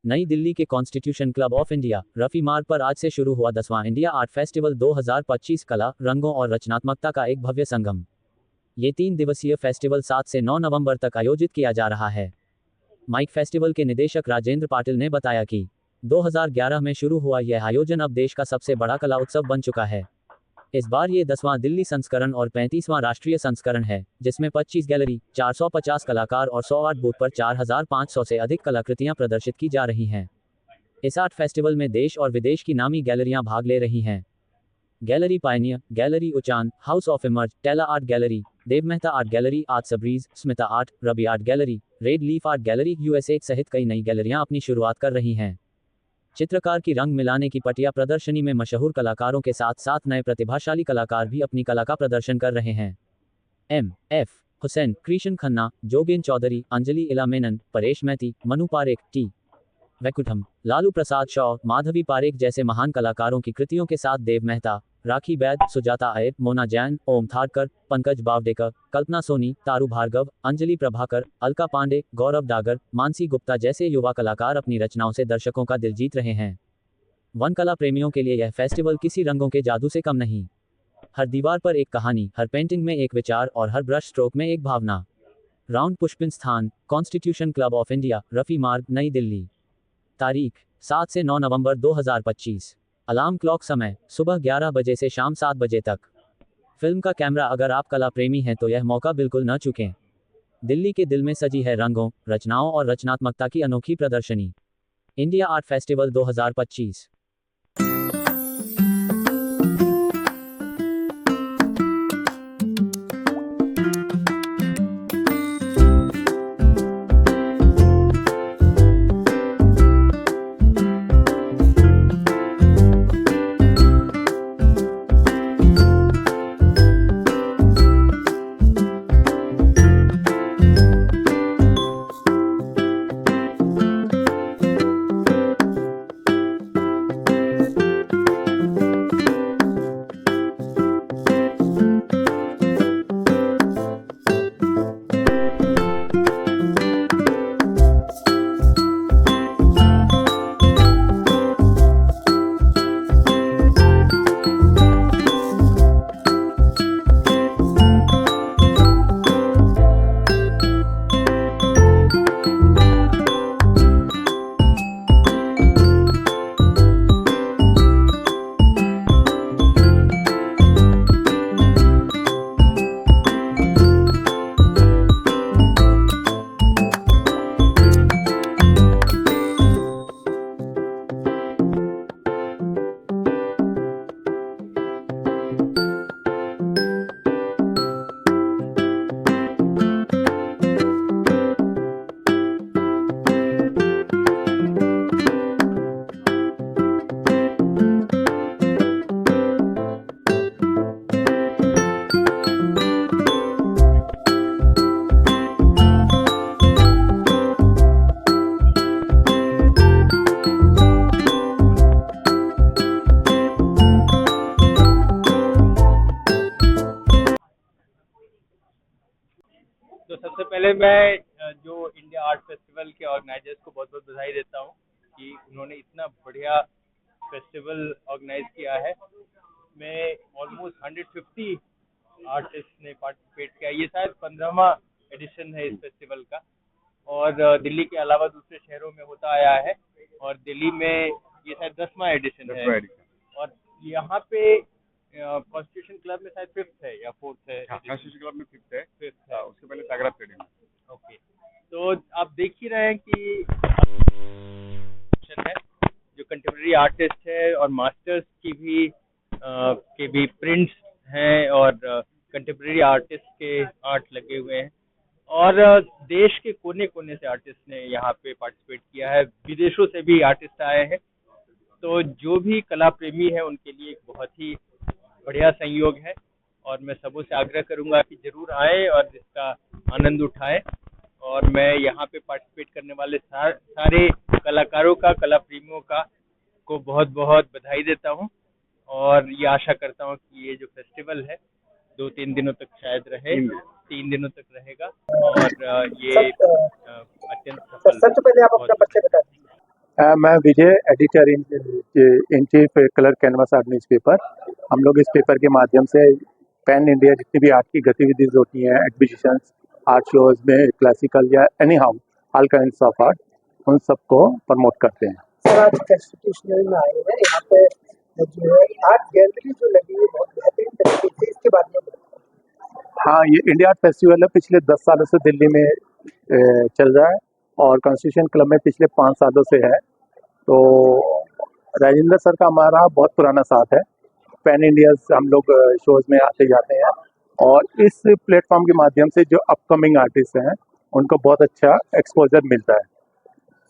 नई दिल्ली के constitution club of India Rafi मार्ग पर आज से शुरू हुआ 10वां इंडिया आर्ट फेस्टिवल 2025 कला, रंगों और रचनात्मकता का एक भव्य संगम। ये 3 दिवसीय फेस्टिवल 7 से 9 नवंबर तक आयोजित किया जा रहा है। माइक फेस्टिवल के निदेशक राजेंद्र पाटिल ने बताया कि 2011 में शुरू हुआ यह आयोजन अब देश का सबसे बड़ा कला उत्सव बन चुका है। इस बार ये 10वां दिल्ली संस्करण और 35वां राष्ट्रीय संस्करण है, जिसमें 25 गैलरी, 450 कलाकार और 108 बूथ पर 4500 से अधिक कलाकृतियां प्रदर्शित की जा रही हैं। इस आर्ट फेस्टिवल में देश और विदेश की नामी गैलरियां भाग ले रही हैं। गैलरी पायनियर, गैलरी उचान, हाउस ऑफ इमर्ज, टेला art gallery, Dev Mehta art gallery, आज सब्रीज, Smita art, Ravi art gallery, red leaf art gallery USA सहित कई नई गैलरियां अपनी शुरुआत कर रही हैं। चित्रकार की रंग मिलाने की पटिया प्रदर्शनी में मशहूर कलाकारों के साथ साथ नए प्रतिभाशाली कलाकार भी अपनी कला का प्रदर्शन कर रहे हैं। एम.एफ. हुसैन, कृष्ण खन्ना, जोगेन चौधरी, अंजलि इला मेनन, परेश मैती, मनु पारेख, टी. वैकुंठम, लालू प्रसाद शॉ, माधवी पारेख जैसे महान कलाकारों की कृतियों के साथ देव मेहता, राखी बैद, सुजाता अय्यर, मोना जैन, ओम थारकर, पंकज बावडेकर, कल्पना सोनी, तारू भार्गव, अंजलि प्रभाकर, अलका पांडे, गौरव डागर, मानसी गुप्ता जैसे युवा कलाकार अपनी रचनाओं से दर्शकों का दिल जीत रहे हैं। वन कला प्रेमियों के लिए यह फेस्टिवल किसी रंगों के जादू से कम नहीं। हर दीवार पर एक कहानी, हर पेंटिंग में एक विचार और हर ब्रश स्ट्रोक में एक भावना। राउंड पुष्पिन स्थान, constitution club of India, Rafi मार्ग, नई दिल्ली। तारीख 7 से 9 नवंबर 2025। अलार्म क्लॉक समय सुबह 11 बजे से शाम 7 बजे तक। फिल्म का कैमरा अगर आप कला प्रेमी हैं तो यह मौका बिल्कुल न चूकें। दिल्ली के दिल में सजी है रंगों, रचनाओं और रचनात्मकता की अनोखी प्रदर्शनी। India art festival 2025। तो सबसे पहले मैं जो इंडिया आर्ट फेस्टिवल के ऑर्गेनाइजर्स को बहुत बहुत बधाई देता हूँ कि उन्होंने इतना बढ़िया फेस्टिवल ऑर्गेनाइज किया है। मैं ऑलमोस्ट 150 आर्टिस्ट ने पार्टिसिपेट किया। ये शायद 15वां एडिशन है इस फेस्टिवल का और दिल्ली के अलावा दूसरे शहरों में होता आया है और दिल्ली में ये शायद 10वां एडिशन है। और यहाँ पे कॉन्स्टिट्यूशन क्लब में शायद 5th है या 4th है। कॉन्स्टिट्यूशन क्लब में 5th है। 5th है। उसके पहले सागरा स्टेडियम। ओके, तो आप देख ही रहे हैं कि है जो कंटेम्प्रेरी आर्टिस्ट है और मास्टर्स की भी प्रिंट्स हैं और कंटेम्प्रेरी आर्टिस्ट के आर्ट लगे हुए हैं और देश के कोने कोने से आर्टिस्ट ने यहाँ पे पार्टिसिपेट किया है। विदेशों से भी आर्टिस्ट आए हैं। तो जो भी कला प्रेमी है उनके लिए एक बहुत ही बढ़िया संयोग है और मैं सबों से आग्रह करूंगा कि जरूर आए और इसका आनंद उठाएं। और मैं यहाँ पे पार्टिसिपेट करने वाले सारे कलाकारों का, कला प्रेमियों का को बहुत बहुत बधाई देता हूँ और ये आशा करता हूँ कि ये जो फेस्टिवल है 2-3 दिनों तक शायद रहे, 3 दिनों तक रहेगा और ये अत्यंत सफल। सबसे पहले आप अपना परिचय बताएं। मैं Vijay, editor in chief colour canvas art newspaper. हम लोग इस पेपर के माध्यम से पैन इंडिया जितनी भी आर्ट की गतिविधियाँ होती हैं, एग्जीबिशंस, आर्ट शोज में क्लासिकल या any how all kinds of art, उन सबको प्रमोट करते हैं। सर आज कॉन्स्टिट्यूशनल में आए हैं यहाँ पे, जो है आर्ट गैलरी जो लगी है बहुत बेहतरीन तरीके से, इसके बारे में बताइए। हाँ, ये इंडिया आर्ट फेस्टिवल है, पिछले 10 सालों से दिल्ली में चल रहा है और कॉन्स्टिट्यूशन क्लब में पिछले 5 सालों से है। तो राजेंद्र सर का हमारा बहुत पुराना साथ है। पैन इंडिया हम लोग शोज में आते जाते हैं और इस प्लेटफॉर्म के माध्यम से जो अपकमिंग आर्टिस्ट हैं उनको बहुत अच्छा एक्सपोजर मिलता है।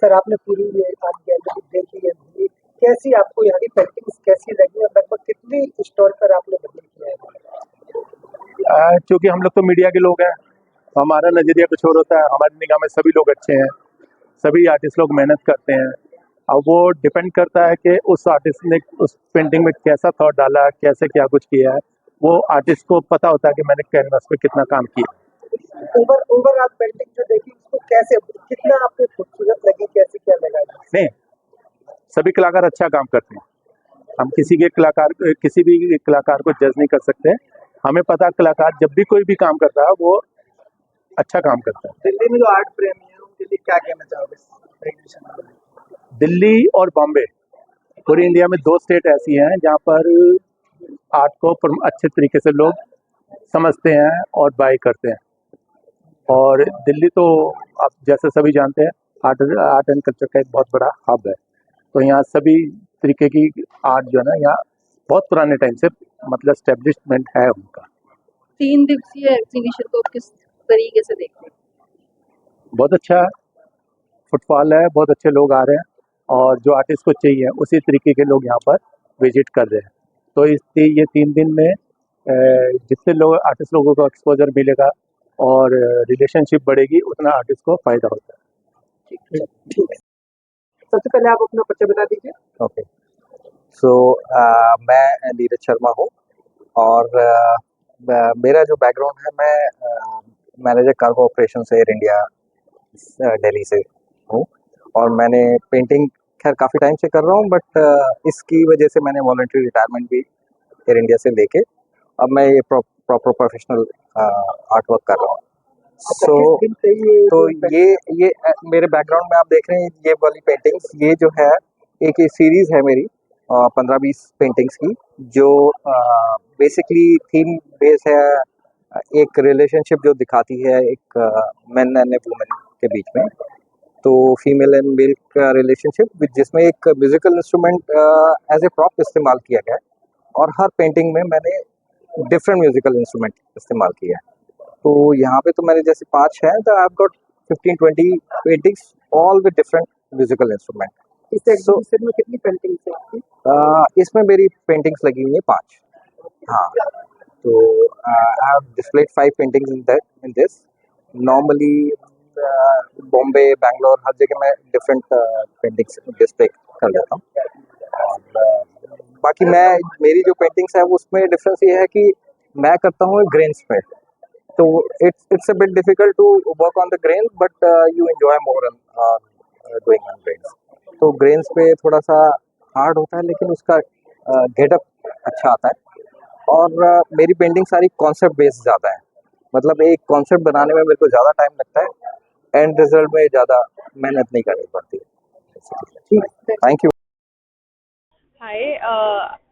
सर आपने पूरी ये आर्ट गैलरी देखी है, कैसी आपको यहाँ की पेंटिंग्स कैसी लगी और लगभग कितनी स्टॉल पर आपने विजिट किया है? क्योंकि हम लोग तो मीडिया के लोग हैं, तो हमारा नज़रिया कुछ और होता है। हमारी निगाह में सभी लोग अच्छे हैं, सभी आर्टिस्ट लोग मेहनत करते हैं। अब वो डिपेंड करता है कि उस आर्टिस्ट ने उस पेंटिंग में कैसा थॉट डाला, कैसे क्या कुछ किया है, वो आर्टिस्ट को पता होता है कि मैंने कैनवास पे कितना काम किया। ओवरऑल पेंटिंग जो देखी उसको कैसे, कितना आपको खूबसूरत लगी, कैसे क्या लगा? नहीं, सभी कलाकार अच्छा काम करते हैं। हम किसी भी कलाकार को जज नहीं कर सकते। हमें पता कलाकार जब भी कोई भी काम करता है वो अच्छा काम करता है। दिल्ली में जो आर्ट प्रेमी है उनके लिए क्या कहना चाहोगे? दिल्ली और बॉम्बे, पूरी इंडिया में 2 स्टेट ऐसी हैं जहाँ पर आर्ट को अच्छे तरीके से लोग समझते हैं और बाय करते हैं। और दिल्ली तो आप जैसे सभी जानते हैं आर्ट एंड कल्चर का एक बहुत बड़ा हब है। तो यहाँ सभी तरीके की आर्ट जो है ना, यहाँ बहुत पुराने टाइम से मतलब एस्टेब्लिशमेंट है उनका। 3 दिवसीय एग्जीबिशन को किस तरीके से देखते हैं? बहुत अच्छा है, फुटफॉल है, बहुत अच्छे लोग आ रहे हैं और जो आर्टिस्ट को चाहिए उसी तरीके के लोग यहाँ पर विजिट कर रहे हैं। तो ये 3 दिन में जितने लोग आर्टिस्ट लोगों को एक्सपोजर मिलेगा और रिलेशनशिप बढ़ेगी, उतना आर्टिस्ट को फायदा होता है। ठीक है, सबसे पहले आप अपना परिचय बता दीजिए। ओके, सो मैं नीरज शर्मा हूँ और मेरा जो बैकग्राउंड है, मैं मैनेजर कार्गो ऑपरेशन से एयर इंडिया दिल्ली से हूँ और मैंने पेंटिंग खैर काफ़ी टाइम से कर रहा हूँ, बट इसकी वजह से मैंने वॉलंटरी रिटायरमेंट भी एयर इंडिया से लेके अब मैं ये प्रॉपर प्रोफेशनल आर्ट वर्क कर रहा हूँ। तो ये मेरे बैकग्राउंड में आप देख रहे हैं ये वाली पेंटिंग्स, ये जो है एक सीरीज है मेरी 15-20 पेंटिंग्स की, जो बेसिकली थीम बेस है। एक रिलेशनशिप जो दिखाती है एक मैन एंड ए वुमेन के बीच में, तो फीमेल एंड मेल का रिलेशनशिप, जिसमें एक musical instrument as a prop इस्तेमाल किया गया है और हर पेंटिंग में मैंने डिफरेंट म्यूजिकल इंस्ट्रूमेंट इस्तेमाल किया है। तो यहाँ पे तो मैंने जैसे 5 है, तो I have got 15-20 paintings all with different musical instrument. इस एग्जीबिशन में कितनी पेंटिंग्स है आपकी? इसमें मेरी पेंटिंग्स लगी हुई है 5। हाँ, तो I have displayed 5 paintings in this. Normally Bombay, Bangalore, हर जगह मैं डिफरेंट पेंटिंग्स डिस्प्ले कर देता हूँ। और बाकी मेरी जो पेंटिंग्स है उसमें डिफरेंस ये है कि मैं करता हूँ ग्रेन्स पे, तो it's a bit difficult to work on the grains, but you enjoy more doing on grains. तो grains पे थोड़ा सा हार्ड होता है, लेकिन उसका गेटअप अच्छा आता है। और मेरी पेंटिंग सारी कॉन्सेप्ट बेस्ड ज़्यादा है, मतलब एक कॉन्सेप्ट बनाने में मेरे को ज़्यादा टाइम लगता है, एंड रिजल्ट में ज़्यादा मेहनत नहीं करनी पड़ती है। Thank you. Hi,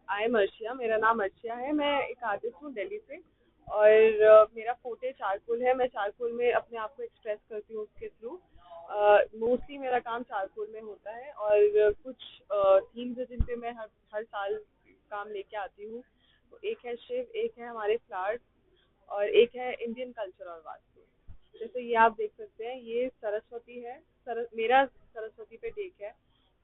I am Arshiya, मेरा नाम अर्शिया है। मैं एक आर्टिस्ट हूँ दिल्ली से और मेरा फोटे चारकोल है। मैं चारकोल में अपने आप को एक्सप्रेस करती हूँ उसके थ्रू। मोस्टली मेरा काम चारकोल में होता है और कुछ थीम्स है जिन पे मैं हर साल काम लेके आती हूँ। तो एक है शिव, एक है हमारे फ्लावर्स और एक है इंडियन कल्चर और वास्तु। जैसे ये आप देख सकते हैं, ये सरस्वती है। मेरा सरस्वती पे टेक है।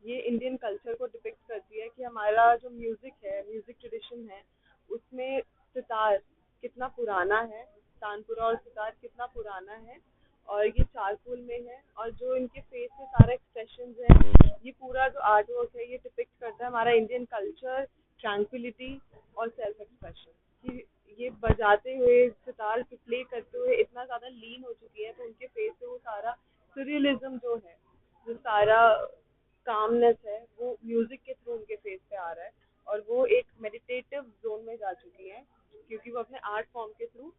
ये इंडियन कल्चर को डिपिक्ट करती है कि हमारा जो म्यूजिक है, म्यूजिक ट्रेडिशन है, उसमें सितार कितना पुराना है, तानपुरा और सितार कितना पुराना है। और ये चारकोल में है और जो इनके फेस में सारे एक्सप्रेशंस हैं, ये पूरा जो आर्ट वर्क है ये डिपिक्ट करता है हमारा इंडियन कल्चर, ट्रैंक्विलिटी और सेल्फ एक्सप्रेशन। कि ये बजाते हुए, सितार पे प्ले करते हुए इतना ज़्यादा लीन हो चुकी है, तो उनके फेस पे वो सारा सुरियलिज्म जो है, जो सारा कामनेस है वो म्यूजिक के थ्रू उनके फेस पे आ रहा है, और वो एक मेडिटेटिव जोन में जा चुकी हैं, क्योंकि वो अपने आर्ट फॉर्म के थ्रू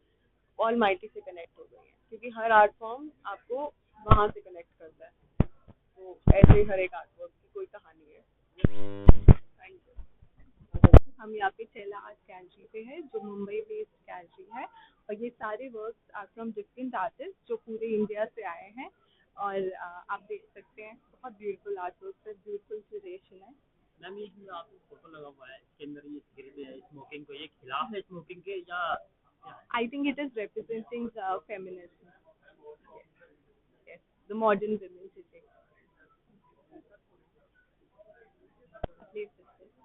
ऑल माइटी से कनेक्ट हो गई है, क्योंकि हर आर्ट फॉर्म आपको वहाँ से कनेक्ट करता है। तो ऐसे ही हर एक आर्ट वर्क की कोई कहानी है। Thank you. हम यहाँ पे चेला आर्ट गैलरी पे है, जो मुंबई बेस्ड गैलरी है, और ये सारे works are from different artist जो पूरे इंडिया से आए हैं, और आप देख सकते हैं बहुत ब्यूटीफुल आर्ट वर्क है, ब्यूटीफुल क्यूरेशन है। मैम ये जो आपको फोटो लगा हुआ है इसके अंदर ये सिगरेट है स्मोकिंग को, ये खिलाफ है स्मोकिंग के या I think it is representing feminism. Yes, the modern women today.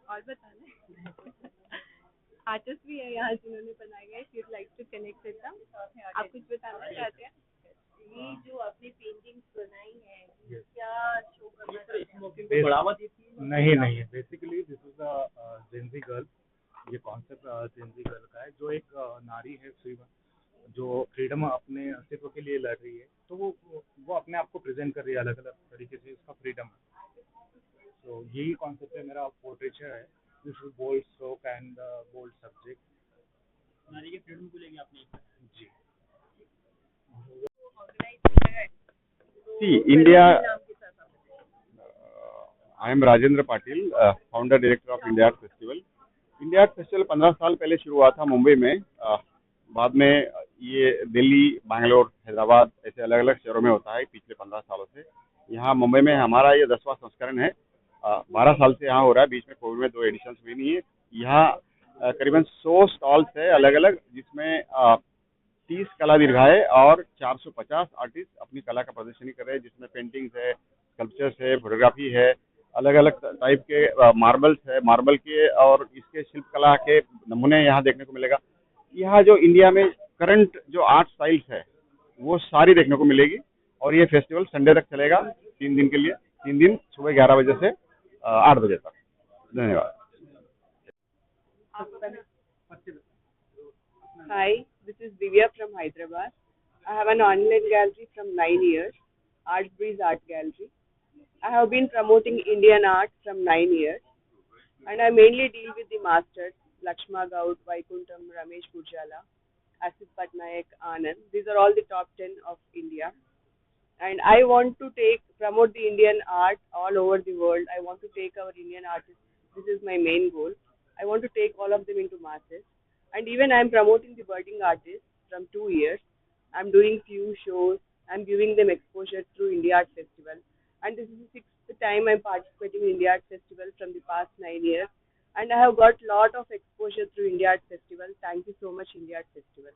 और बताना आर्टिस्ट भी है यहाँ जिन्होंने बनाए हैं, if you'd like to connect with them. आप कुछ बताना चाहते हैं? ये जो आपने पेंटिंग्स बनाई है, ये क्या शो करना चाहते हैं? स्मोकिंग को बढ़ावा देती है? नहीं, basically this is a Gen Z girl. ये कॉन्सेप्ट जेंजी गर्ल का है, जो एक नारी है फ्री, जो फ्रीडम अपने अस्तित्व के लिए लड़ रही है, तो वो अपने आप को प्रेजेंट कर रही है अलग अलग तरीके से, उसका फ्रीडम है। तो यही कॉन्सेप्ट है मेरा पोर्ट्रेचर है, this is bold stroke and bold subject. नारी के फ्रीडम को लेके आपने जी See, India. I am Rajendra Patil, founder director of India art festival. India art festival 15 साल पहले शुरू हुआ था मुंबई में, बाद में ये दिल्ली, बैंगलोर, हैदराबाद ऐसे अलग अलग शहरों में होता है पिछले 15 सालों से। यहाँ मुंबई में हमारा ये 10वां संस्करण है, 12 साल से यहाँ हो रहा है, बीच में कोविड में 2 एडिशंस हुई नहीं है। यहाँ करीबन 100 स्टॉल्स है अलग अलग, जिसमें 30 कला दीर्घाएं और 450 आर्टिस्ट अपनी कला का प्रदर्शनी कर रहे हैं, जिसमें पेंटिंग्स है, स्कल्पचर्स है, फोटोग्राफी है, अलग अलग टाइप के मार्बल्स है, मार्बल के और इसके शिल्पकला के नमूने यहाँ देखने को मिलेगा। यहाँ जो इंडिया में करंट जो आर्ट स्टाइल्स है वो सारी देखने को मिलेगी, और ये फेस्टिवल संडे तक चलेगा, 3 दिन के लिए, 3 दिन सुबह 11 बजे से 8 बजे तक। धन्यवाद। Hi, this is Divya from Hyderabad. I have an online gallery from 9 years, Art Breeze Art Gallery. I have been promoting Indian art from 9 years, and I mainly deal with the masters, Lakshma Gaud, Vaikuntham, Ramesh Pujala, Asit Patnaik, Anand. These are all the top 10 of India. And I want to promote the Indian art all over the world. I want to take our Indian artists. This is my main goal. I want to take all of them into masses. And even I am promoting the budding artists from 2 years. I'm doing few shows. I'm giving them exposure through India Art Festival. And this is the 6th time I'm participating in India Art Festival from the past 9 years. And I have got lot of exposure through India Art Festival. Thank you so much, India Art Festival.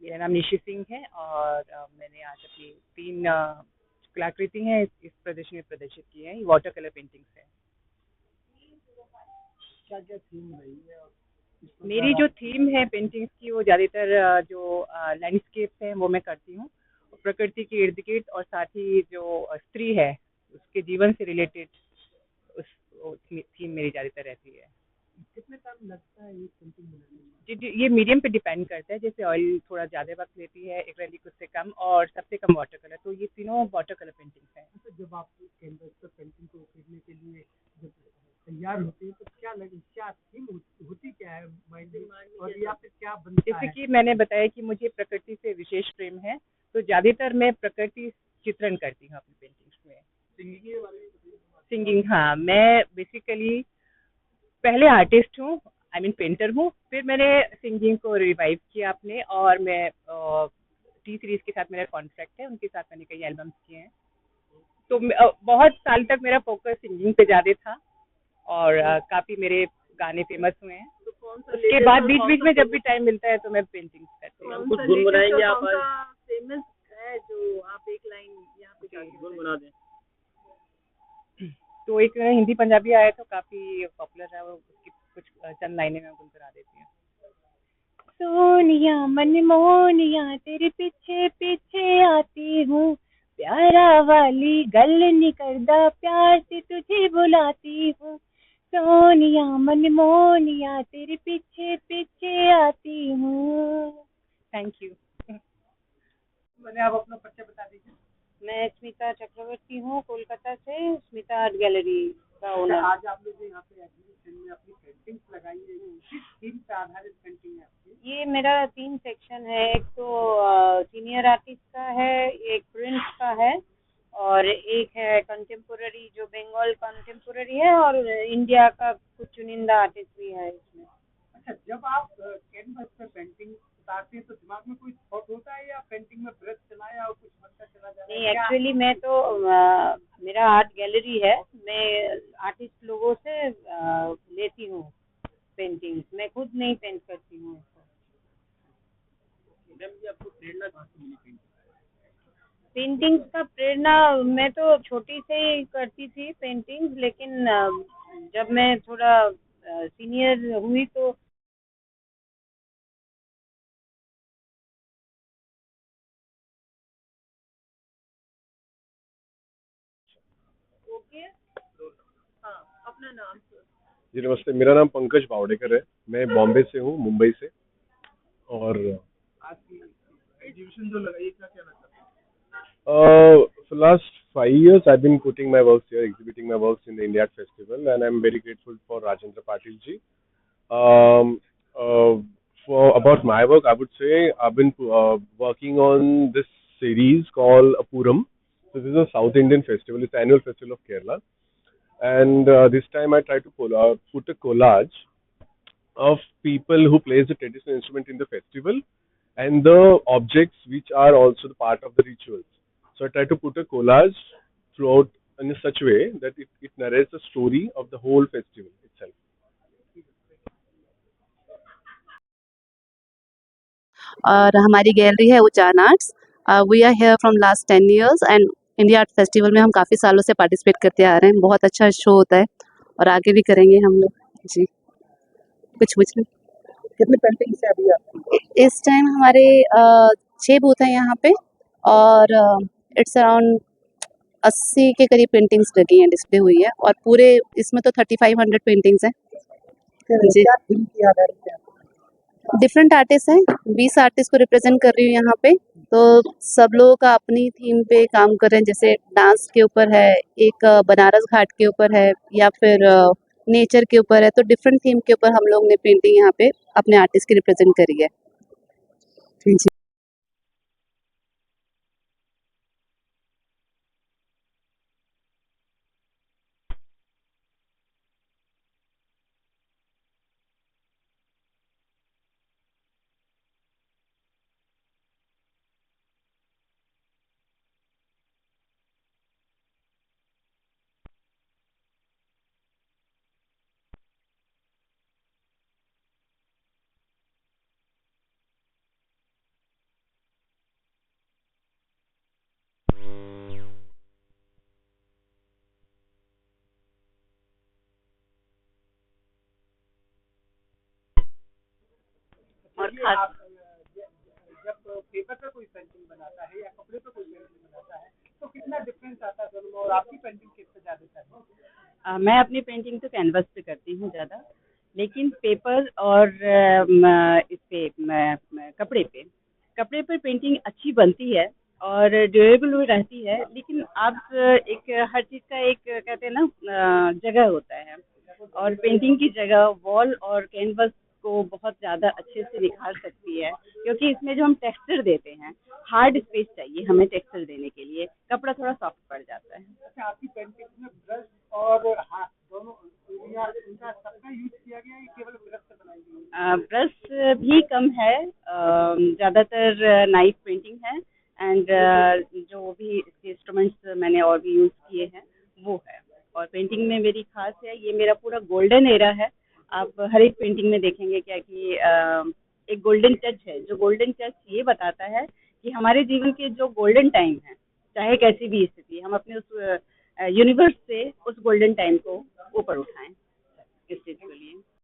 मेरा नाम निशी सिंह है, और मैंने आज अपनी 3 कलाकृति हैं इस प्रदर्शनी में प्रदर्शित की हैं। ये वाटर कलर पेंटिंग्स है। क्या क्या थीम रही है? मेरी जो थीम है पेंटिंग्स की, वो ज़्यादातर जो लैंडस्केप्स हैं वो मैं करती हूँ, प्रकृति के इर्द गिर्द, और साथ ही जो स्त्री है उसके जीवन से रिलेटेड उस थीम मेरी ज़्यादातर रहती है। कितने टाइम लगता है ये पेंटिंग बनाने में? जी, ये मीडियम पे डिपेंड करता है, जैसे ऑयल थोड़ा ज़्यादा वक्त लेती है, एक्रेलिक उससे कम, और सबसे कम वाटर कलर। तो ये तीनों वाटर कलर पेंटिंग्स हैं। तो जब आप कैनवस पर पेंटिंग को उकेरने के लिए जब तैयार होते हैं तो क्या थीम होती क्या है माइंड में, और या फिर क्या बनता है? जैसे कि मैंने बताया कि मुझे प्रकृति से विशेष प्रेम है, तो ज़्यादातर मैं प्रकृति चित्रण करती हूँ अपनी पेंटिंग्स में। सिंगिंग, हाँ, मैं बेसिकली पहले आर्टिस्ट हूँ, आई मीन पेंटर हूँ, फिर मैंने सिंगिंग को रिवाइव किया अपने, और मैं टी सीरीज के साथ मेरा कॉन्ट्रैक्ट है, उनके साथ मैंने कई एल्बम्स किए हैं। तो बहुत साल तक मेरा फोकस सिंगिंग पे ज़्यादा था, और काफ़ी मेरे गाने फेमस हुए हैं। उसके बाद बीच बीच में जब भी टाइम मिलता है तो मैं पेंटिंग्स करती हूँ। कुछ गुनगुनाएंगे आप? फेमस है जो आप एक लाइन यहाँ पे गुनगुना दें। तो एक हिंदी पंजाबी आया तो काफ़ी पॉपुलर है, वो उसकी कुछ चंद लाइनें मैं गुनगुना देती हूँ। सोनिया मनमोनिया तेरे पीछे पीछे आती हूँ, प्यारा वाली गल नहीं करदा, प्यार से तुझे बुलाती हूँ। सोनिया मनमोनिया तेरे पीछे पीछे आती हूँ। Thank you. मैंने आप अपना परिचय बता दीजिए। मैं स्मिता चक्रवर्ती हूँ, कोलकाता से, स्मिता आर्ट गैलरी का ओनर। आज आपने जो यहाँ पे एग्जीबिशन में अपनी पेंटिंग्स लगाई है, किस थीम पे आधारित पेंटिंग है आपकी? ये मेरा 3 सेक्शन है, एक तो सीनियर आर्टिस्ट का है, एक प्रिंट्स का है और एक है कंटेम्पोररी जो बंगाल कंटेम्पोररी है और इंडिया का कुछ चुनिंदा आर्टिस्ट भी है इसमें। अच्छा, जब आप कैनवस पे पेंटिंग उतारते हैं तो दिमाग में कोई थॉट होता है या पेंटिंग में ब्रश चलाया और कुछ बनता चला जा रहा है? नहीं, एक्चुअली मैं तो मेरा आर्ट गैलरी है, मैं आर्टिस्ट लोगों से लेती हूँ पेंटिंग्स, मैं खुद नहीं पेंट करती हूँ इसको। मैम जी आपको प्रेरणा कहाँ से मिली पेंटिंग? पेंटिंग्स का प्रेरणा मैं तो छोटी से ही करती थी पेंटिंग्स, लेकिन जब मैं थोड़ा सीनियर हुई तो ओके। हाँ, अपना नाम जी नमस्ते, मेरा नाम पंकज बावड़ेकर है। मैं बॉम्बे से हूँ, मुंबई से। और आज की एग्जीबिशन जो लगाई क्या कहना चाहते हैं? for last 5 years I've been putting my works here, exhibiting my works in the India Art Festival, and I'm very grateful for Rajendra Patil ji. Um, for about my work, I would say I've been working on this series called Apuram. So this is a South Indian festival. It's the annual festival of Kerala, and this time I try to put a collage of people who plays the traditional instrument in the festival and the objects which are also the part of the rituals. So I try to put a collage throughout in a such way that it narrates the story of the whole festival itself. और हमारी gallery है Ujaan arts. We are here from last 10 years and India art festival में हम काफ़ी सालों से participate करते आ रहे हैं। बहुत अच्छा शो होता है और आगे भी करेंगे हम लोग जी। कुछ पूछ रहे? कितनी पेंटिंग्स है अभी आपकी? इस टाइम हमारे 6 बूथ हैं यहाँ पे और इट्स अराउंड 80 के करीब पेंटिंग्स लगी हैं, डिस्प्ले हुई है और पूरे इसमें तो 3500 पेंटिंग्स हैं जी। क्या थीम की आधारित है? डिफरेंट आर्टिस्ट हैं, 20 आर्टिस्ट को रिप्रेजेंट कर रही हूँ यहाँ पे। तो सब लोगों का अपनी थीम पे काम कर रहे हैं, जैसे डांस के ऊपर है, एक बनारस घाट के ऊपर है या फिर नेचर के ऊपर है। तो डिफरेंट थीम के ऊपर हम लोग ने पेंटिंग यहाँ पे अपने आर्टिस्ट की रिप्रेजेंट करी है जी। और आप जब पेपर पे कोई पेंटिंग बनाता है या कपड़े पे कोई पेंटिंग बनाता है तो कितना डिफरेंस आता है दोनों में और आपकी पेंटिंग किस पे ज्यादा चाहिए? मैं अपनी पेंटिंग तो कैनवस पे करती हूँ ज़्यादा, लेकिन पेपर और इस पे कपड़े पर पेंटिंग अच्छी बनती है और ड्यूरेबल भी रहती है। लेकिन आप एक हर चीज़ का एक कहते हैं ना जगह होता है, और पेंटिंग की जगह वॉल और कैनवस को बहुत ज़्यादा अच्छे से निखार सकती है, क्योंकि इसमें जो हम टेक्सचर देते हैं, हार्ड स्पेस चाहिए हमें टेक्सचर देने के लिए, कपड़ा थोड़ा सॉफ्ट पड़ जाता है। अच्छा, आपकी पेंटिंग में ब्रश और हाथ दोनों इनका सबका यूज किया गया है, केवल ब्रश से बनाई गई? ब्रश भी कम है, ज़्यादातर नाइफ पेंटिंग है एंड जो भी इसके इंस्ट्रूमेंट्स मैंने और भी यूज़ किए हैं वो है। और पेंटिंग में मेरी खास है, ये मेरा पूरा गोल्डन एरा है। आप हर एक पेंटिंग में देखेंगे क्या कि एक गोल्डन टच है, जो गोल्डन टच ये बताता है कि हमारे जीवन के जो गोल्डन टाइम है, चाहे कैसी भी स्थिति, हम अपने उस यूनिवर्स से उस गोल्डन टाइम को ऊपर उठाएं इस चीज़ के लिए।